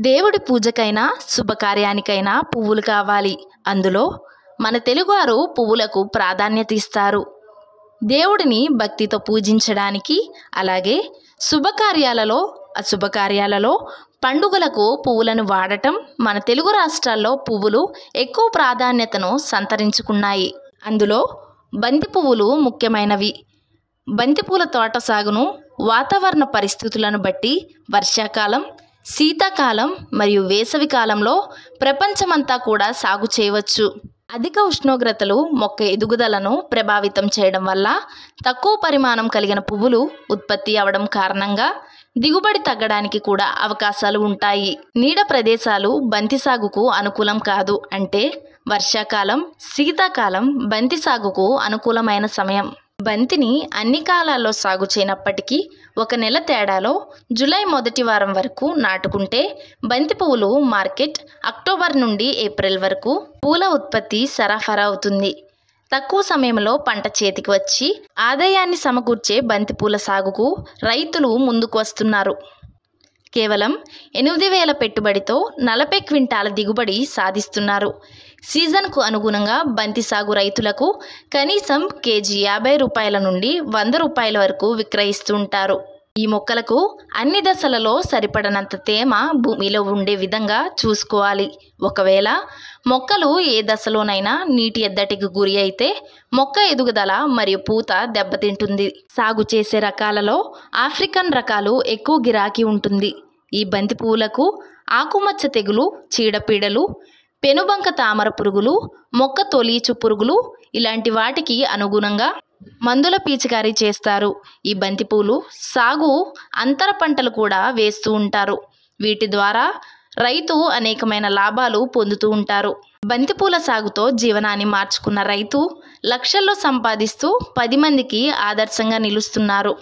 దేవుడి పూజకైనా శుభకార్యానికైనా పువ్వులు కావాలి. అందులో మన తెలుగువారు పువ్వులకు ప్రాధాన్యత ఇస్తారు. దేవుడిని భక్తితో పూజించడానికి, అలాగే శుభకార్యాలలో అశుభకార్యాలలో పండుగలకు పువ్వులను వాడటం మన తెలుగు రాష్ట్రాల్లో పువ్వులు ఎక్కువ ప్రాధాన్యతను సంతరించుకున్నాయి. అందులో బంతి పువ్వులు ముఖ్యమైనవి. బంతిపూల తోట సాగును వాతావరణ పరిస్థితులను బట్టి వర్షాకాలం, శీతాకాలం మరియు వేసవి కాలంలో ప్రపంచమంతా కూడా సాగు చేయవచ్చు. అధిక ఉష్ణోగ్రతలు మొక్క ఎదుగుదలను ప్రభావితం చేయడం వల్ల తక్కువ పరిమాణం కలిగిన పువ్వులు ఉత్పత్తి అవడం కారణంగా దిగుబడి తగ్గడానికి కూడా అవకాశాలు ఉంటాయి. నీడ ప్రదేశాలు బంతి సాగుకు అనుకూలం కాదు. అంటే వర్షాకాలం, శీతాకాలం బంతి సాగుకు అనుకూలమైన సమయం. బంతిని అన్ని కాలాల్లో సాగు చేయనప్పటికీ ఒక నెల తేడాలో జూలై మొదటి వారం వరకు నాటుకుంటే బంతి పువ్వులు మార్కెట్ అక్టోబర్ నుండి ఏప్రిల్ వరకు పూల ఉత్పత్తి సరఫరా అవుతుంది. తక్కువ సమయంలో పంట చేతికి వచ్చి ఆదాయాన్ని సమకూర్చే బంతిపూల సాగుకు రైతులు ముందుకు వస్తున్నారు. కేవలం 8,000 పెట్టుబడితో 40 క్వింటాల దిగుబడి సాధిస్తున్నారు. సీజన్కు అనుగుణంగా బంతి సాగు రైతులకు కనీసం కేజీ 50 రూపాయల నుండి 100 రూపాయల వరకు విక్రయిస్తుంటారు. ఈ మొక్కలకు అన్ని దశలలో సరిపడనంత తేమ భూమిలో ఉండే విధంగా చూసుకోవాలి. ఒకవేళ మొక్కలు ఏ దశలోనైనా నీటి ఎద్దటికి గురి అయితే మొక్క ఎదుగుదల మరియు పూత దెబ్బతింటుంది. సాగు చేసే రకాలలో ఆఫ్రికన్ రకాలు ఎక్కువ గిరాకీ ఉంటుంది. ఈ బంతి పువ్వులకు ఆకుమచ్చ తెగులు, చీడపీడలు, పెనుబంక తామర పురుగులు, మొక్క తొలీచు పురుగులు ఇలాంటి వాటికి అనుగుణంగా మందుల పిచికారీ చేస్తారు. ఈ బంతిపూలు సాగు అంతర పంటలు కూడా వేస్తూ ఉంటారు. వీటి ద్వారా రైతు అనేకమైన లాభాలు పొందుతూ ఉంటారు. బంతిపూల సాగుతో జీవనాన్ని మార్చుకున్న రైతు లక్షల్లో సంపాదిస్తూ 10 మందికి ఆదర్శంగా నిలుస్తున్నారు.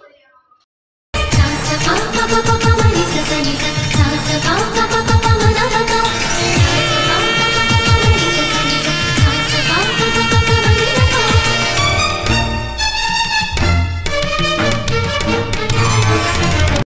sa pa pa pa pa pa ma ni sa ni sa pa pa pa